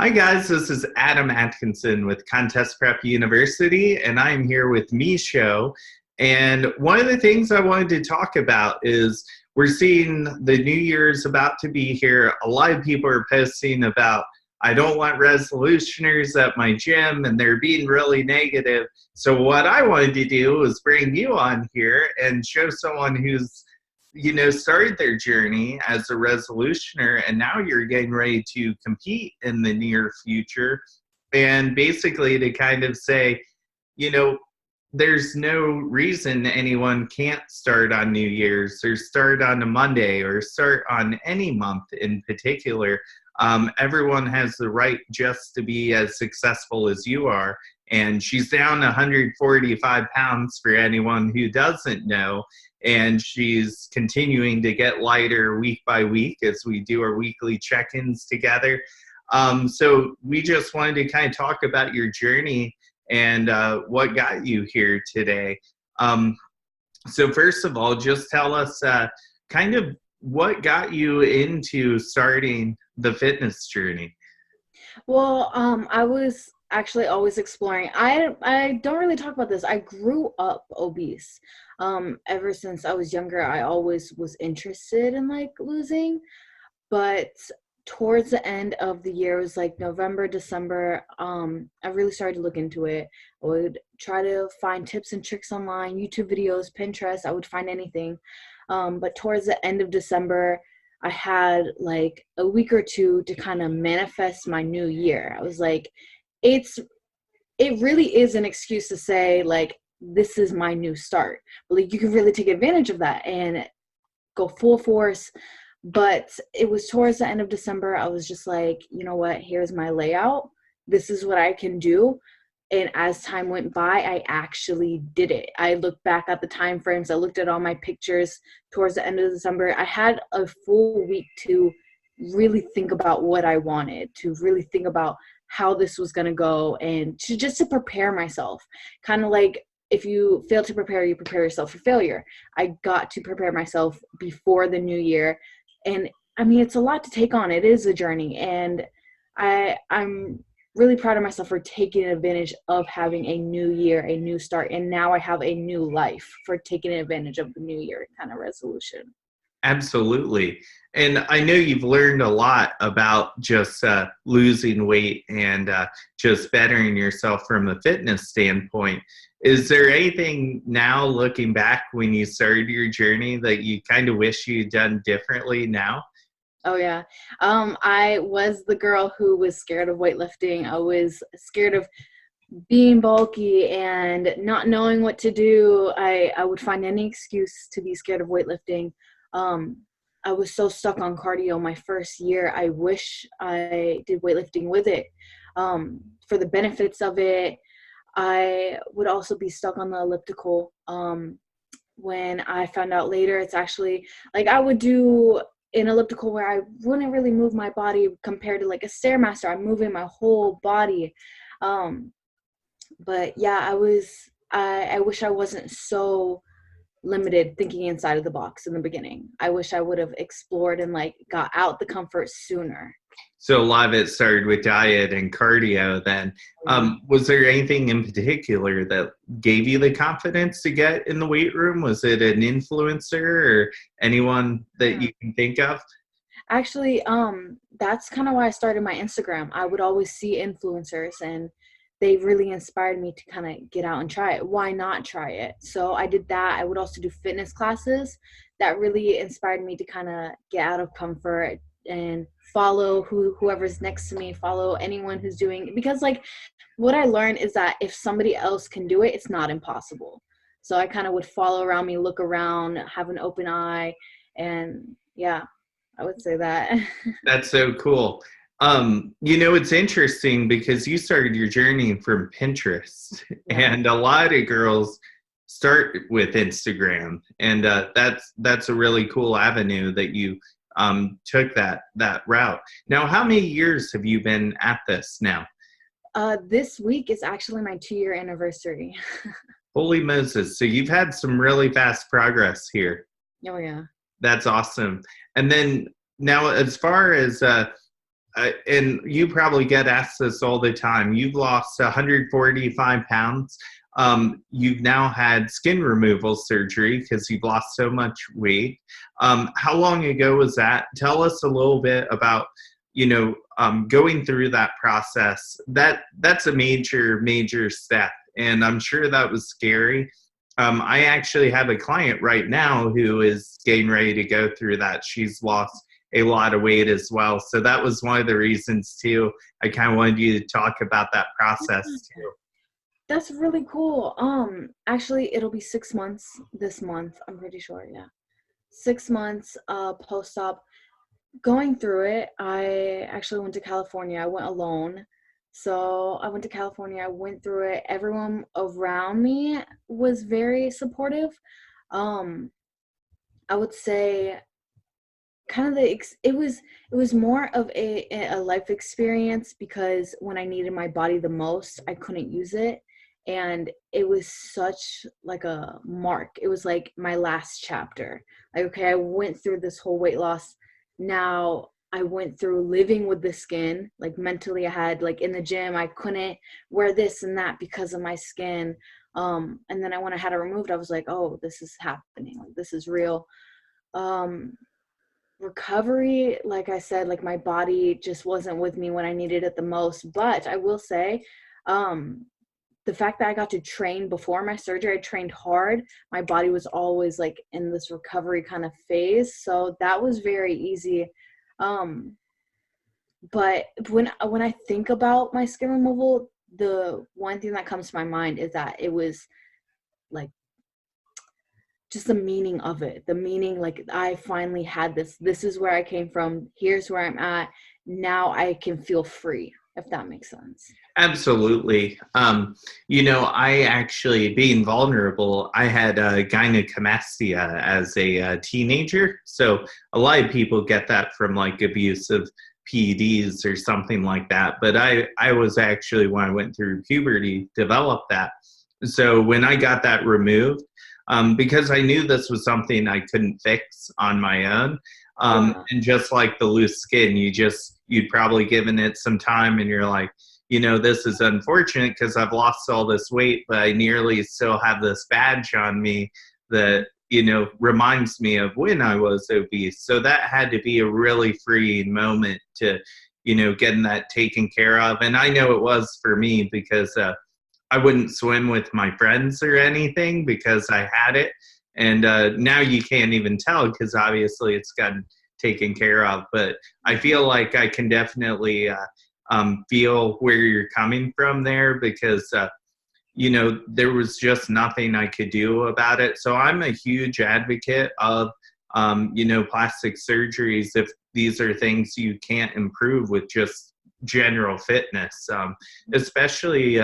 Hi guys, this is Adam Atkinson with Contest Prep University, and I'm here with Micho. And one of the things I wanted to talk about is we're seeing the New Year's about to be here. A lot of people are posting about, I don't want resolutioners at my gym, and they're being really negative. So what I wanted to do was bring you on here and show someone who's started their journey as a resolutioner, and now you're getting ready to compete in the near future. And basically to kind of say, there's no reason anyone can't start on New Year's or start on a Monday or start on any month in particular. Everyone has the right just to be as successful as you are. And she's down 145 pounds for anyone who doesn't know. And she's continuing to get lighter week by week as we do our weekly check-ins together. So we just wanted to kind of talk about your journey and what got you here today. So first of all, just tell us kind of what got you into starting the fitness journey. Well, I was actually always exploring. I don't really talk about this. I grew up obese. Ever since I was younger, I always was interested in losing, but towards the end of the year, it was like November, December, I really started to look into it. I would try to find tips and tricks online, YouTube videos, Pinterest, I would find anything. But towards the end of December, I had like a week or two to kind of manifest my new year. I was like, it really is an excuse to say this is my new start. But you can really take advantage of that and go full force. But it was towards the end of December, I was just like, you know what, here's my layout. This is what I can do. And as time went by, I actually did it. I looked back at the time frames. I looked at all my pictures towards the end of December. I had a full week to really think about what I wanted, to really think about how this was going to go, and to prepare myself. Kind of like, if you fail to prepare, you prepare yourself for failure. I got to prepare myself before the new year. And I mean, it's a lot to take on. It is a journey. And I'm really proud of myself for taking advantage of having a new year, a new start. And now I have a new life for taking advantage of the new year kind of resolution. Absolutely. And I know you've learned a lot about just losing weight and just bettering yourself from a fitness standpoint. Is there anything now, looking back when you started your journey, that you kind of wish you'd done differently now? Oh, yeah. I was the girl who was scared of weightlifting. I was scared of being bulky and not knowing what to do. I would find any excuse to be scared of weightlifting. I was so stuck on cardio my first year. I wish I did weightlifting with it for the benefits of it. I would also be stuck on the elliptical. When I found out later, it's actually I would do an elliptical where I wouldn't really move my body compared to a Stairmaster. I'm moving my whole body. But yeah, I wish I wasn't so limited thinking inside of the box in the beginning. I wish I would have explored and got out the comfort sooner. So a lot of it started with diet and cardio then. Was there anything in particular that gave you the confidence to get in the weight room? Was it an influencer or anyone that you can think of? Actually, that's kind of why I started my Instagram. I would always see influencers, and they really inspired me to kind of get out and try it. Why not try it? So I did that. I would also do fitness classes. That really inspired me to kind of get out of comfort and follow whoever's next to me, follow anyone who's doing it. Because what I learned is that if somebody else can do it, it's not impossible. So I kind of would follow around me, look around, have an open eye, and yeah, I would say that. That's so cool. It's interesting because you started your journey from Pinterest, and a lot of girls start with Instagram, and that's a really cool avenue that you took that route. Now, how many years have you been at this now? This week is actually my 2-year anniversary. Holy Moses. So you've had some really fast progress here. Oh, yeah. That's awesome. And then now, as far as and you probably get asked this all the time, you've lost 145 pounds. You've now had skin removal surgery because you've lost so much weight. How long ago was that? Tell us a little bit about, going through that process. That's a major step. And I'm sure that was scary. I actually have a client right now who is getting ready to go through that. She's lost a lot of weight as well. So that was one of the reasons too. I kind of wanted you to talk about that process too. That's really cool. Actually, it'll be 6 months this month. I'm pretty sure. Yeah, 6 months post-op. Going through it, I actually went to California. I went alone. So I went to California. I went through it. Everyone around me was very supportive. I would say kind of it was more of a life experience, because when I needed my body the most, I couldn't use it. And it was such like a mark. It was like my last chapter. Like, okay, I went through this whole weight loss. Now I went through living with the skin. Like mentally, I had, like, in the gym, I couldn't wear this and that because of my skin. And then when I had it removed, I was like, oh, this is happening. Like, this is real. Recovery, like I said, like my body just wasn't with me when I needed it the most. But I will say, the fact that I got to train before my surgery, I trained hard. My body was always like in this recovery kind of phase. So that was very easy. But when I think about my skin removal, the one thing that comes to my mind is that it was like just the meaning of it. The meaning, like, I finally had this. This is where I came from. Here's where I'm at. Now I can feel free, if that makes sense. Absolutely. I actually, being vulnerable, I had gynecomastia as a teenager. So a lot of people get that from like abusive PEDs or something like that. But I was actually, when I went through puberty, developed that. So when I got that removed, because I knew this was something I couldn't fix on my own. And just like the loose skin, you'd probably given it some time and you're like, this is unfortunate because I've lost all this weight, but I nearly still have this badge on me that, reminds me of when I was obese. So that had to be a really freeing moment to, getting that taken care of. And I know it was for me because I wouldn't swim with my friends or anything because I had it. And now you can't even tell because obviously it's gotten taken care of. But I feel like I can definitely feel where you're coming from there because, there was just nothing I could do about it. So I'm a huge advocate of, plastic surgeries if these are things you can't improve with just general fitness, especially,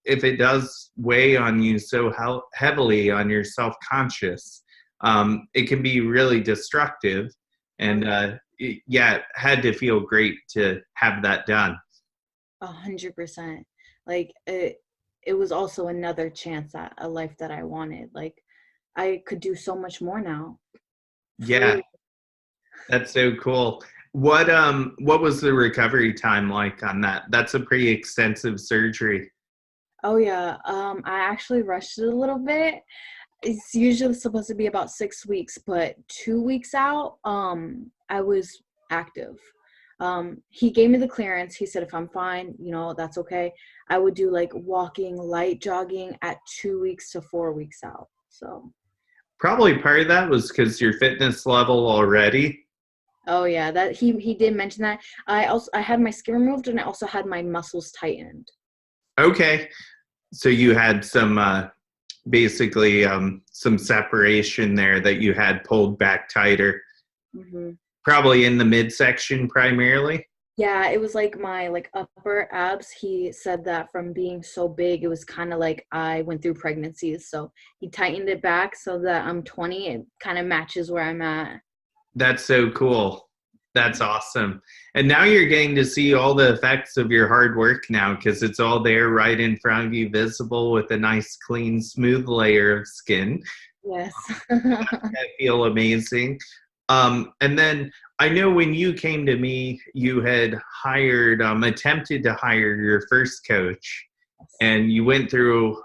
if it does weigh on you so heavily on your self-conscious, it can be really destructive. And it had to feel great to have that done. 100%. Like it was also another chance at a life that I wanted. Like I could do so much more now. Yeah, that's so cool. What was the recovery time like on that? That's a pretty extensive surgery. Oh yeah. I actually rushed it a little bit. It's usually supposed to be about 6 weeks, but 2 weeks out, I was active. He gave me the clearance. He said, if I'm fine, that's okay. I would do like walking, light jogging at 2 weeks to 4 weeks out. So probably part of that was because your fitness level already. Oh yeah, that he did mention that. I had my skin removed and I also had my muscles tightened. Okay. So you had some basically some separation there that you had pulled back tighter. Mm-hmm. Probably in the midsection primarily. Yeah, it was like my upper abs. He said that from being so big, it was kind of like I went through pregnancies. So he tightened it back so that I'm 20. It kind of matches where I'm at. That's so cool. That's awesome. And now you're getting to see all the effects of your hard work now because it's all there right in front of you, visible with a nice, clean, smooth layer of skin. Yes. I feel amazing. And then I know when you came to me, you had attempted to hire your first coach, and you went through,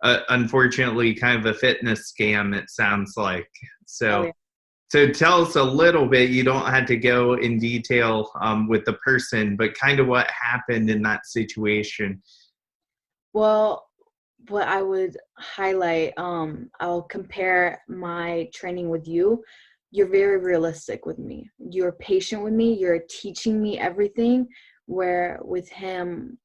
unfortunately, kind of a fitness scam, it sounds like. Oh, So, yeah. so tell us a little bit. You don't have to go in detail with the person, but kind of what happened in that situation. Well, what I would highlight, I'll compare my training with you. You're very realistic with me. You're patient with me. You're teaching me everything. Where with him,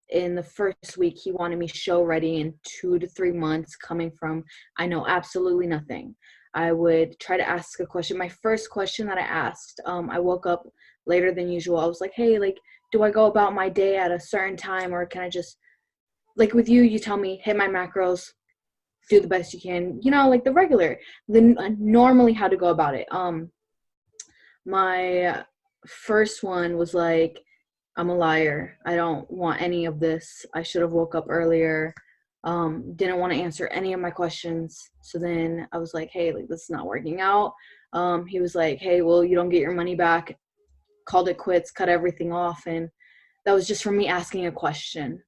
in the first week, he wanted me show ready in 2 to 3 months, coming from, I know absolutely nothing. I would try to ask a question. My first question that I asked, I woke up later than usual. I was like, hey, like, do I go about my day at a certain time, or can I just, like with you, you tell me, hit my macros, do the best you can, like normally how to go about it. My first one was like, I'm a liar. I don't want any of this. I should have woke up earlier. Didn't want to answer any of my questions. So then I was like, hey, like, this is not working out. He was like, hey, well, you don't get your money back. Called it quits, cut everything off. And that was just from me asking a question.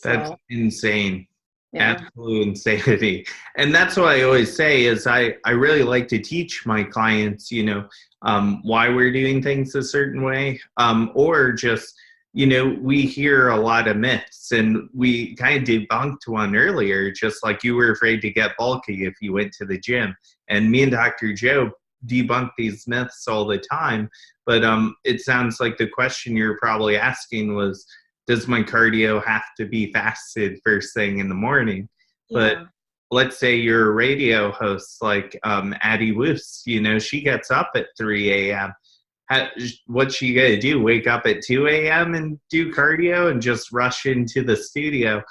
That's So, insane. yeah. Absolute insanity. And that's what I always say is I really like to teach my clients, why we're doing things a certain way, or just, we hear a lot of myths, and we kind of debunked one earlier, just like you were afraid to get bulky if you went to the gym. And me and Dr. Joe debunk these myths all the time. But it sounds like the question you're probably asking was, does my cardio have to be fasted first thing in the morning? But Yeah. let's say you're a radio host like Addie Woos, she gets up at 3 a.m. What's she going to do? Wake up at 2 a.m. and do cardio and just rush into the studio?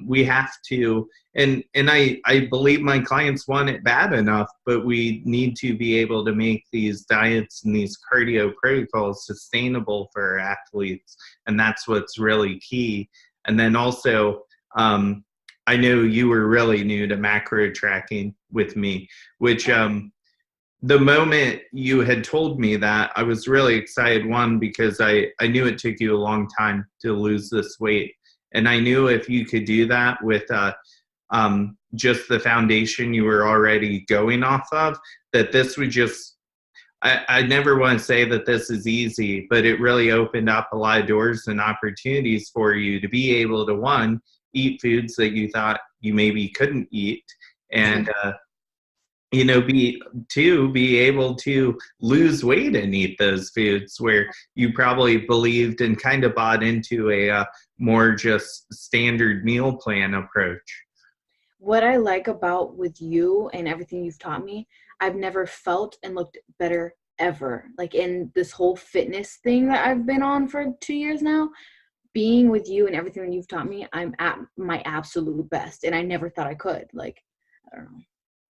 We have to, and I believe my clients want it bad enough, but we need to be able to make these diets and these cardio protocols sustainable for our athletes. And that's what's really key. And then also, I know you were really new to macro tracking with me, which the moment you had told me that, I was really excited, one, because I knew it took you a long time to lose this weight. And I knew if you could do that with just the foundation you were already going off of, that this would just, I never want to say that this is easy, but it really opened up a lot of doors and opportunities for you to be able to, one, eat foods that you thought you maybe couldn't eat, and be able to lose weight and eat those foods where you probably believed and kind of bought into a more just standard meal plan approach. What I like about with you and everything you've taught me, I've never felt and looked better ever. Like in this whole fitness thing that I've been on for 2 years now, being with you and everything that you've taught me, I'm at my absolute best. And I never thought I could. Like, I don't know.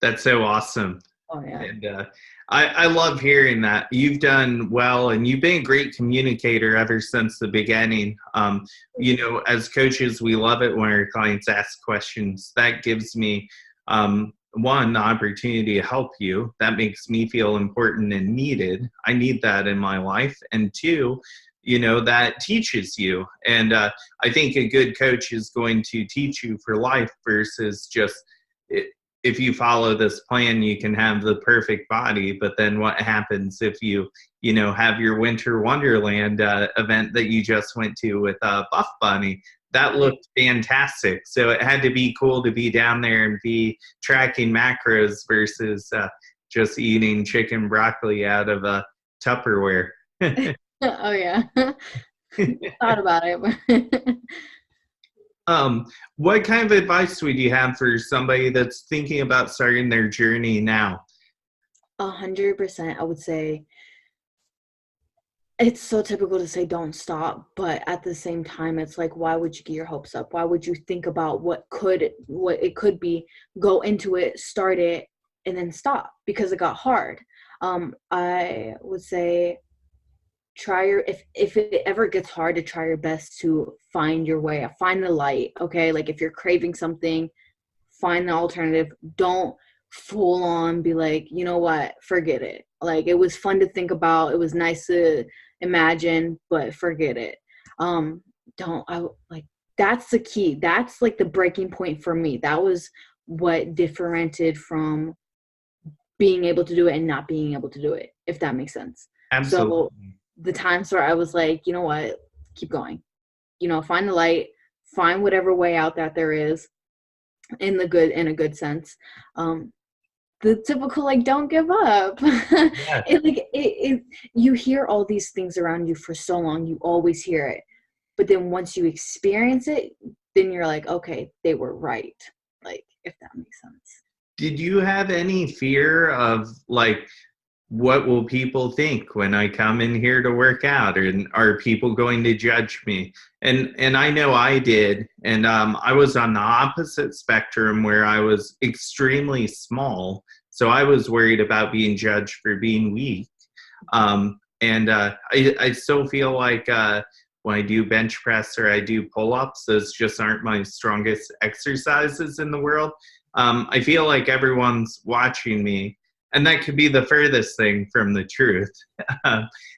That's so awesome. Oh, yeah. And I love hearing that. You've done well, and you've been a great communicator ever since the beginning. As coaches, we love it when our clients ask questions. That gives me, one, the opportunity to help you. That makes me feel important and needed. I need that in my life. And two, that teaches you. And I think a good coach is going to teach you for life versus just if you follow this plan, you can have the perfect body. But then what happens if you have your winter wonderland event that you just went to with Buff Bunny? That looked fantastic. So it had to be cool to be down there and be tracking macros versus just eating chicken broccoli out of a Tupperware. Oh, yeah. Thought about it. What kind of advice would you have for somebody that's thinking about starting their journey now? 100%, I would say it's so typical to say don't stop, but at the same time, it's like, why would you get your hopes up? Why would you think about what it could be, go into it, start it, and then stop because it got hard? I would say if it ever gets hard, to try your best to find your way, find the light. Okay, like if you're craving something, find the alternative. Don't full on be like, you know what, forget it. Like, it was fun to think about, it was nice to imagine, but forget it. Don't I like That's the key. That's like the breaking point for me. That was what differentiated from being able to do it and not being able to do it, if that makes sense. So Absolutely. the times where I was like, you know what, keep going, find the light, find whatever way out that there is, in a good sense. The typical, like, don't give up. Yeah. You hear all these things around you for so long, you always hear it, but then once you experience it, then you're like, okay, they were right, like, if that makes sense. Did you have any fear of like, what will people think when I come in here to work out? And are people going to judge me? And I know I did. And I was on the opposite spectrum where I was extremely small. So I was worried about being judged for being weak. I still feel like when I do bench press or I do pull-ups, those just aren't my strongest exercises in the world. I feel like everyone's watching me, and that could be the furthest thing from the truth.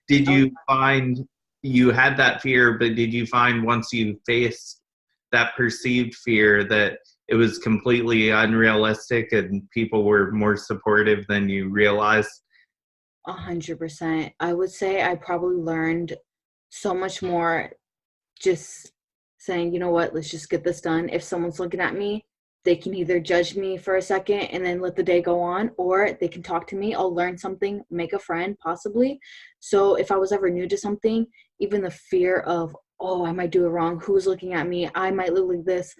Did Oh, you find you had that fear, but did you find once you faced that perceived fear that it was completely unrealistic and people were more supportive than you realized? 100%. I would say I probably learned so much more just saying, you know what, let's just get this done. If someone's looking at me, they can either judge me for a second and then let the day go on, or they can talk to me. I'll learn something, make a friend, possibly. So if I was ever new to something, even the fear of, oh, I might do it wrong, who's looking at me, I might look like this,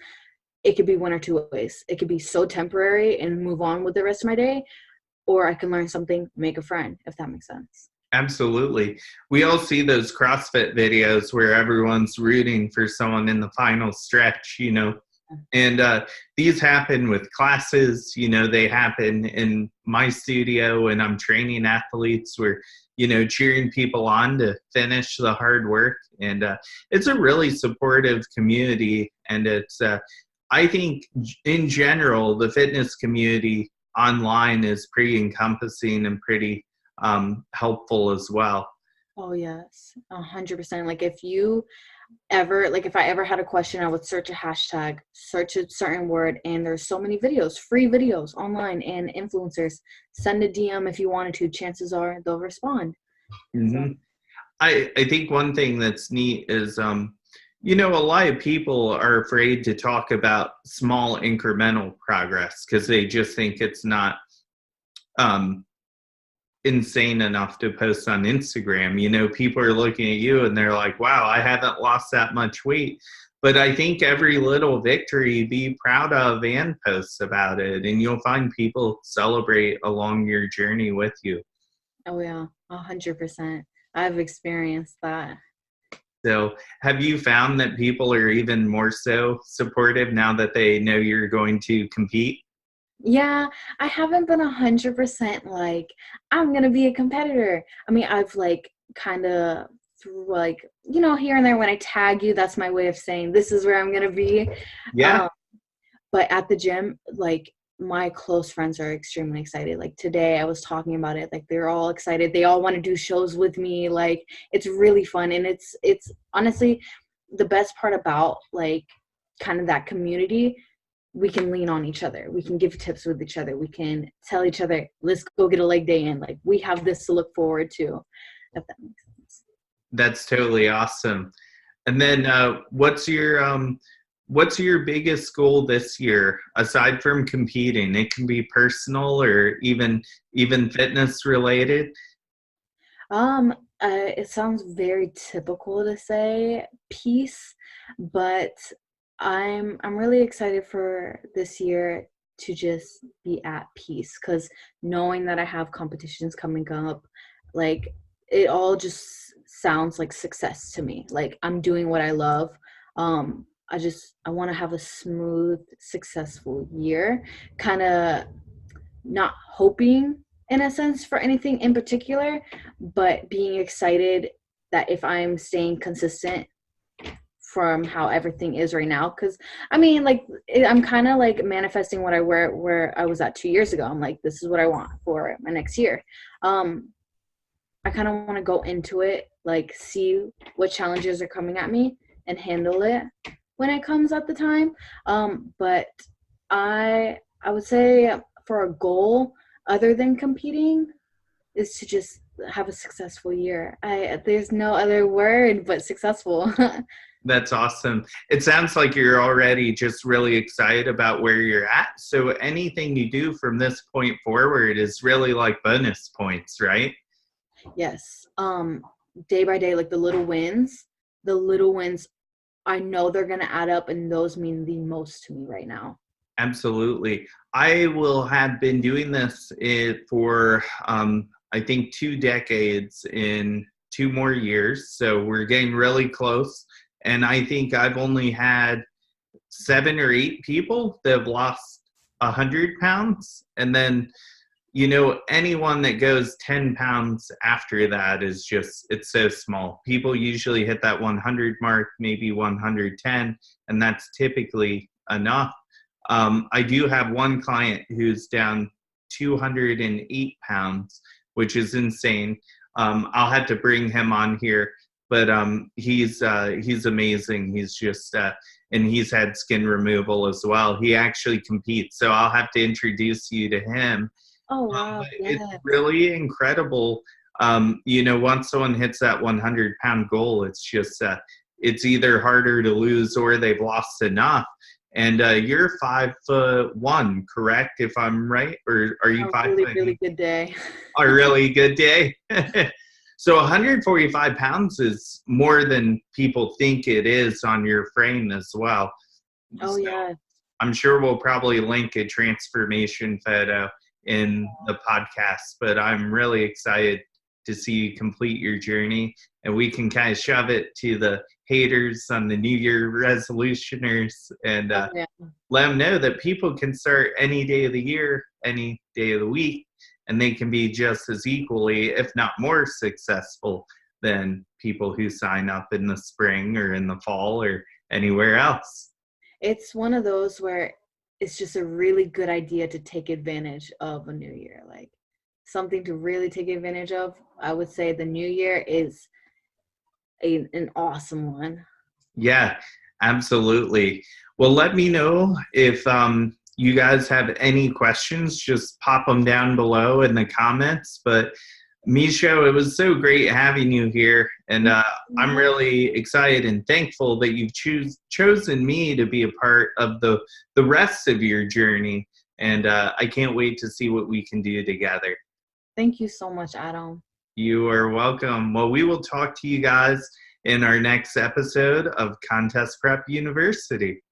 it could be one or two ways. It could be so temporary and move on with the rest of my day, or I can learn something, make a friend, if that makes sense. Absolutely. We all see those CrossFit videos where everyone's rooting for someone in the final stretch, and these happen with classes, they happen in my studio and I'm training athletes. We're, cheering people on to finish the hard work. And it's a really supportive community. And I think in general, the fitness community online is pretty encompassing and pretty helpful as well. Oh yes, 100%. Like, if I ever had a question, I would search a hashtag, search a certain word, and there's so many videos, free videos online, and influencers. Send a DM if you wanted to. Chances are they'll respond. So, Hmm. I think one thing that's neat is, a lot of people are afraid to talk about small incremental progress because they just think it's not um, insane enough to post on Instagram. People are looking at you and they're like, wow, I haven't lost that much weight. But I think every little victory be proud of and post about it. And you'll find people celebrate along your journey with you. oh yeah, 100%. I've experienced that. So have you found that people are even more so supportive now that they know you're going to compete? Yeah, I haven't been 100% like, I'm gonna be a competitor. I mean, I've like kind of through, like, here and there when I tag you, that's my way of saying this is where I'm gonna be. Yeah. Um, but at the gym, like, my close friends are extremely excited. Like, today I was talking about it, like, they're all excited. They all want to do shows with me. Like, it's really fun, and it's honestly the best part about, like, kind of that community. We can lean on each other. We can give tips with each other. We can tell each other, let's go get a leg day in. Like, we have this to look forward to, if that makes sense. That's totally awesome. And then what's your biggest goal this year aside from competing? It can be personal or even fitness related. Um, it sounds very typical to say peace, but I'm really excited for this year to just be at peace, because knowing that I have competitions coming up, like, it all just sounds like success to me. Like, I'm doing what I love. I want to have a smooth, successful year, kind of not hoping in a sense for anything in particular, but being excited that if I'm staying consistent from how everything is right now. Because I mean, like, I'm kind of like manifesting what I where I was at 2 years ago. I'm like, this is what I want for my next year. I kind of want to go into it, like, see what challenges are coming at me and handle it when it comes at the time. But I would say for a goal other than competing is to just have a successful year. There's no other word but successful. That's awesome. It sounds like you're already just really excited about where you're at. So anything you do from this point forward is really like bonus points, right? Yes. Day by day, like the little wins, I know they're going to add up, and those mean the most to me right now. Absolutely. I will have been doing this for, I think, 2 decades in 2 more years. So we're getting really close. And I think I've only had 7 or 8 people that have lost 100 pounds. And then, you know, anyone that goes 10 pounds after that is just, it's so small. People usually hit that 100 mark, maybe 110, and that's typically enough. I do have one client who's down 208 pounds, which is insane. I'll have to bring him on here, but he's amazing. He's just, and he's had skin removal as well. He actually competes, so I'll have to introduce you to him. Oh, wow. Yes. It's really incredible. You know, once someone hits that 100-pound goal, it's just, it's either harder to lose or they've lost enough. And you're 5'1", correct? If I'm right, or are you 5'? Really good day. A really good day. So 145 pounds is more than people think it is on your frame as well. Oh, so yeah. I'm sure we'll probably link a transformation photo in the podcast, but I'm really excited to see you complete your journey, and we can kind of shove it to the haters on the New Year resolutioners and let them know that people can start any day of the year, any day of the week, and they can be just as equally, if not more successful than people who sign up in the spring or in the fall or anywhere else. It's one of those where it's just a really good idea to take advantage of a new year. Like, something to really take advantage of, I would say the new year is an awesome one. Yeah, absolutely. Well, let me know if you guys have any questions. Just pop them down below in the comments. But Micho, it was so great having you here, and I'm really excited and thankful that you've chosen me to be a part of the rest of your journey, and I can't wait to see what we can do together. Thank you so much, Adam. You are welcome. Well, we will talk to you guys in our next episode of Contest Prep University.